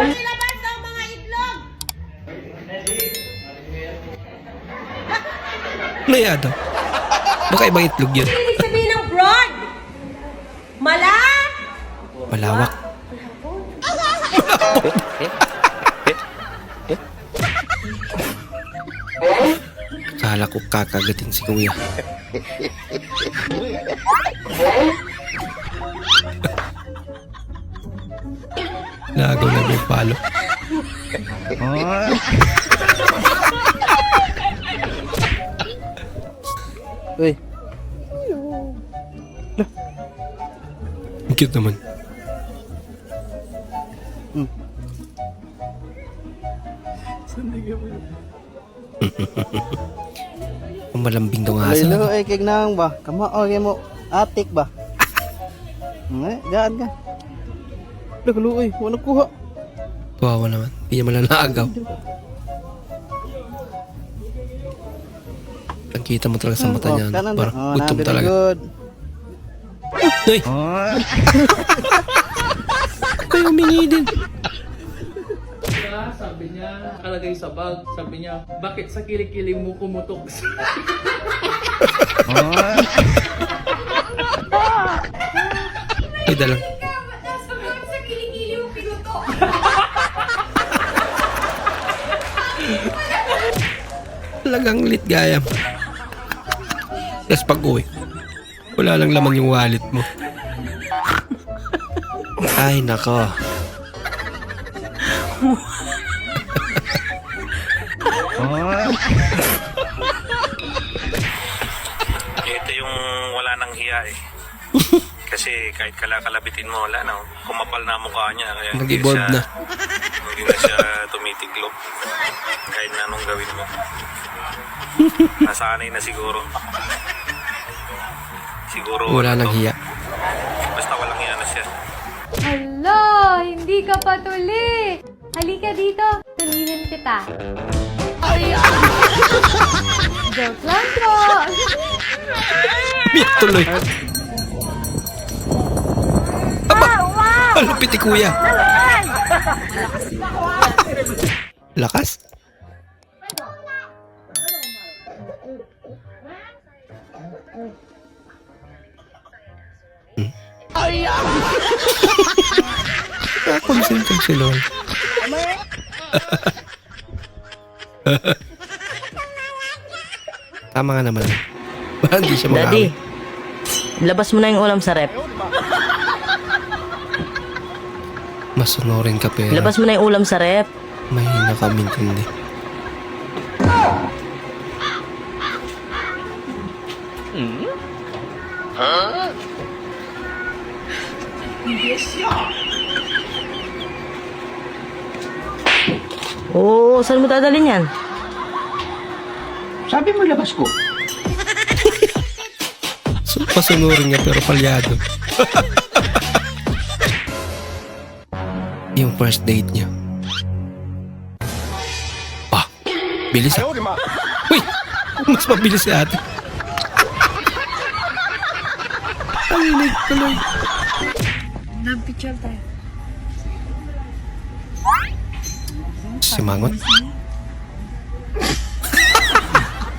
Ilabas daw mga itlog! Mayado. Baka ibang itlog yun. Ano ibig sabihin ng broad? Mala? Malawak. Akala ko kakagatin si kuya. Nagaw na may palo. Uy, Ang cute naman. Ang malambing daw nga asa. lalo kay nang ba? Kamo okay mo atik ba? Gaan ka. Luoy, wala kuha. Kawawa naman. Hindi niya malanagaw. Kita mo talaga sa mata niya. Parang gutom talaga. Good. Ay! Kayo humingi din. Sabi niya, nakalagay sa bag, sabi niya, bakit sa kilikili mo kumutok? Ay, dalang. Nasa bag sa kilikili mo pinuto. Talagang lit gayam. Tapos pag uwi, wala lang laman yung wallet mo. Ay, nako. Ito yung wala nang hiya eh. Kasi kahit kalakalabitin mo, wala na. Kumapal na ang mukha niya. Kaya Nag-evolve na. Hindi na siya tumitiklop. Kahit na anong gawin mo. Nasanay na siguro. Siguro. Wala nang hiya. Basta walang hiya na siya. Hala, hindi ka patuli. Halika dito, tulihin kita. Joke lang po. Miyak tuloy. Aba! Ang lupit ni kuya. Lakas? Concentrate si Lol. Tama nga naman. Baka hindi siya Daddy, mag-away. labas mo na yung ulam sa rep. Masunurin ka pera. Labas mo na yung ulam sa rep. Mahina ka mintindi. Oo, saan mo dadalhin yan? Sabi mo labas ko. So, pasunurin niya pero palyado. Yung first date niya. Ah, bilis ah. Uy, mas mabilis si ate. Ang tuloy. Nag-picture tayo. Si Mangot.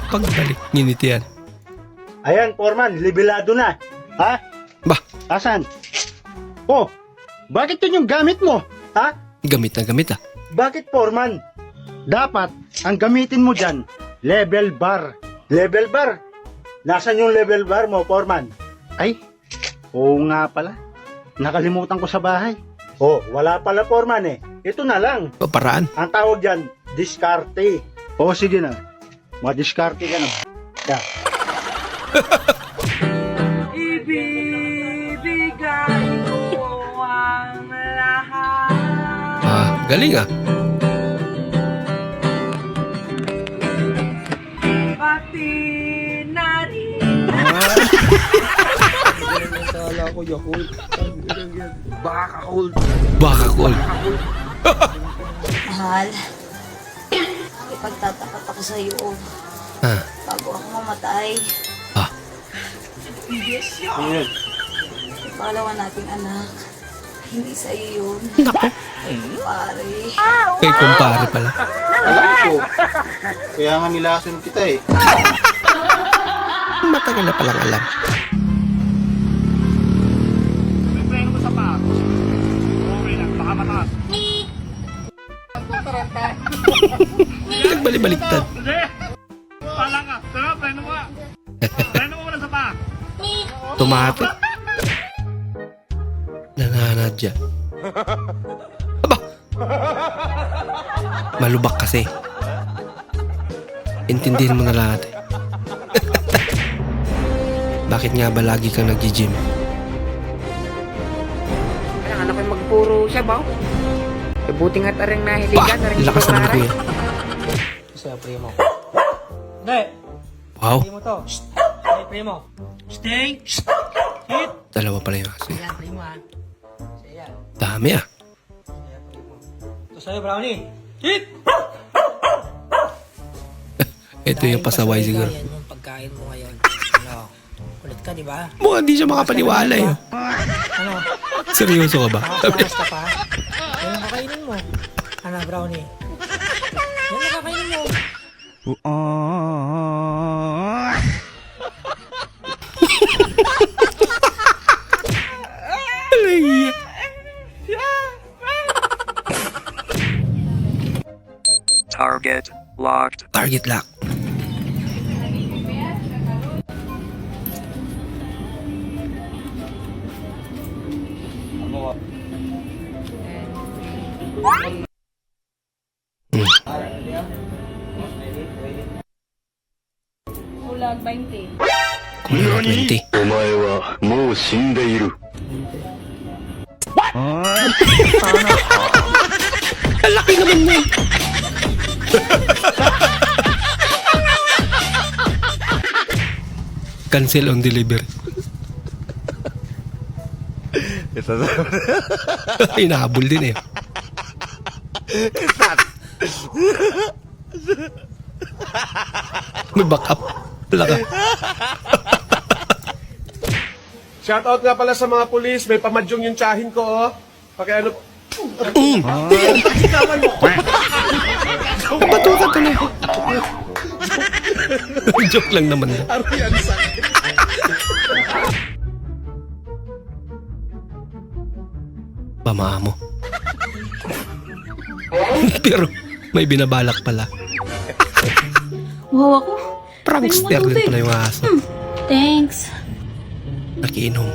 Pagbalik, nginitian. Ayan, Foreman, libilado na. Ha? Bah, Asan? Oh, bakit yun yung gamit mo? Ha? gamit na gamit ah. Bakit, Foreman? Dapat, ang gamitin mo dyan, level bar. Level bar? Nasaan yung level bar mo, Foreman? Ay, oo nga pala. Nakalimutan ko sa bahay. Oh, wala pala, Foreman eh. Ito na lang. Paraan. Ang tawag dyan, diskarte. Oh, sige na. Madiskarte ka na. Yeah. Ibibigay ko ang lahat. Ah, galing ah. Pati na rin. Baka cool. Mahal, ipagtatapat ako sa iyo Ah, bago ako mamatay. ah. Pangalawa nating anak. Hindi sa'yo yun. Nako. Pare. Kay kumpare pala. Alam ko. Kaya nga nilason kita eh. Matagal na palang alam. Nagbali-baliktad. Tumate. Nananadya. Aba! Malubak kasi. Intindihin mo na lahat eh. Bakit nga ba lagi kang nag-gym? Anak ko magpuro siya ba? Buti nga tarang Bah! nahiligan. Lakas naman na kuya. Sa'yo, primo. Wow. Primo to. Hey, primo. Stay. Hit. Dalawa pala yung kasi. Yan, primo ha. Sa'yo. Dami ah. Sa'yo, primo. Ito sa'yo, brownie. Hit. Ito yung pasaway siguro. Yan yung pagkain mo ngayon. Ano? Kulit ka, di ba? Mukhang di siya makapaniwala eh. Ano? Seryoso ka ba? Nakakalas ka pa? Yan ang kakainin mo. Ano, brownie? Yan ang kakainin mo. Target locked. Target lock. Ulag 20. Kulang 20. お前はもう死んでいる。 Ang laki naman mo. Cancel on delivery. Hinahabol din eh. May backup. Wala ka. Shoutout nga pala sa mga pulis. May pamadyong yung tsahin ko, oh. Pakiano... Napatukan tuloy. Joke lang naman. Pamamo. Pero may binabalak pala. Wow ako. Prankster din pala yung aso. Thanks. Nakiinom.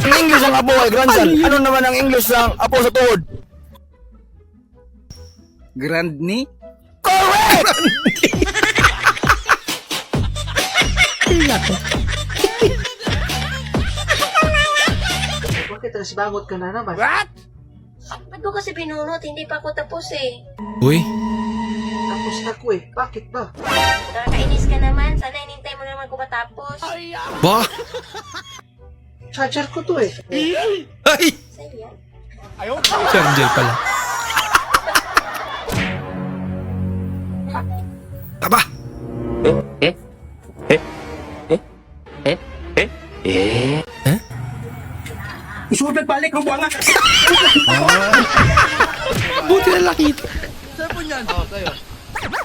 Ang English ang apo ay grandson. Ano naman ang English ng apo sa tuhod? Grand ni? Bakit bangot ka na naman? What? Ba't mo kasi binunot? Hindi pa ako tapos eh. Uy, Tapos na ko eh. Bakit ba? Nakakainis ka naman. Sana hinintay mo naman kung matapos. ba? Charger ko to eh. Ay! Sa'yo yan. Charger pala. Aba! Isuot nagbalik ang buwanga. Buti na laki ito.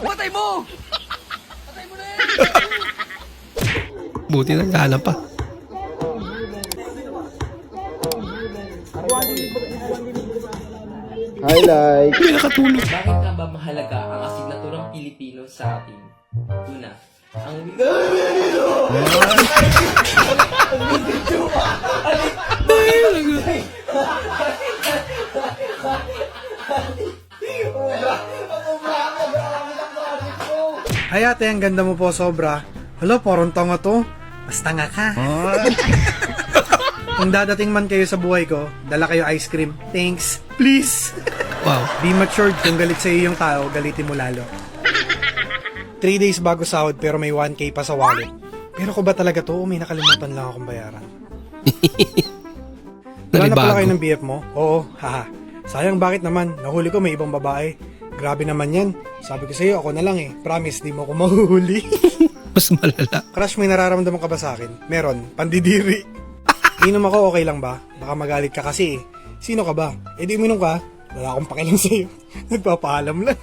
Watay mo! Buti na gana pa. Highlight. May nakatulog. Bakit nga ba mahalaga ang asignaturang Pilipino sa atin? Una, ang... Ay ate, ang ganda mo po sobra. Hala, parang tanga to. Mas tanga ka. Kung dadating man kayo sa buhay ko, dala kayo ice cream. Thanks. Please. Wow. Be matured. Kung galit sa iyo yung tao, galitin mo lalo. 3 days bago sahod pero may 1K pa sa wallet. Pero ko ba talaga to? May nakalimutan lang akong bayaran. Wala na pala kayo ng BF mo? Oo, haha. Sayang, bakit naman? Nahuli ko may ibang babae. Grabe naman yan. Sabi ko sa'yo, ako na lang eh. Promise, di mo ako mahuhuli. Mas malala. Crush, may nararamdaman ka ba sa akin? Meron. Pandidiri. Inom ako, okay lang ba? Baka magalit ka kasi eh. Sino ka ba? Eh di uminom ka. Wala akong pakialam sa'yo. Nagpapaalam lang.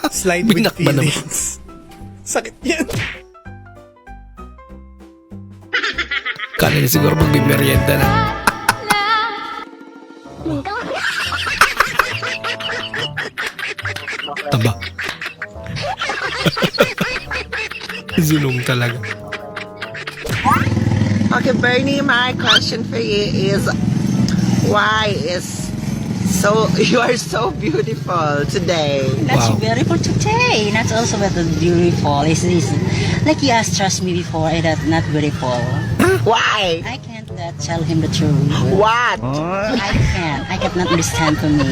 Slide with Binak ba naman? feelings. Sakit yan. Kala niya siguro magbimeryenda na. Aba. Zulong talaga. Okay, Bernie, my question for you is, why is you are so beautiful today? That's Wow. beautiful today. That's also what the beautiful is this. Like you asked trust me before, I that not beautiful. Why? I can't tell him the truth. What? I cannot understand for me.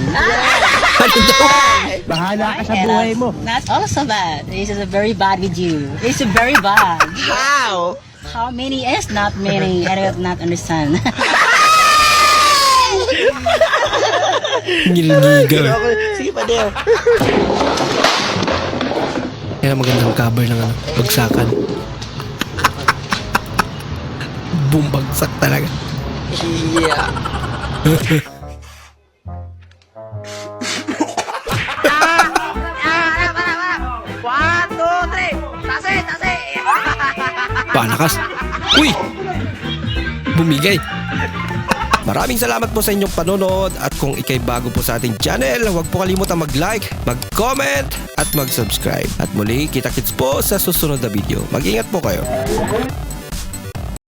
Bahala I cannot. That's also bad. This is very bad with you. It's very bad. How? How many is not many? I do not understand. Ngiligigaw eh. Sige pa there. Kaya magandang cover ng ano, bagsakan. Bumbagsak talaga. Yeah. One, two, three. Tase, tase. Panakas. Uy! Bumigay. Maraming salamat po sa inyong panonood at kung ikay bago po sa ating channel, huwag po kalimutan mag-like, mag-comment at mag-subscribe. At muli, kita-kits po sa susunod na video. Mag-ingat po kayo.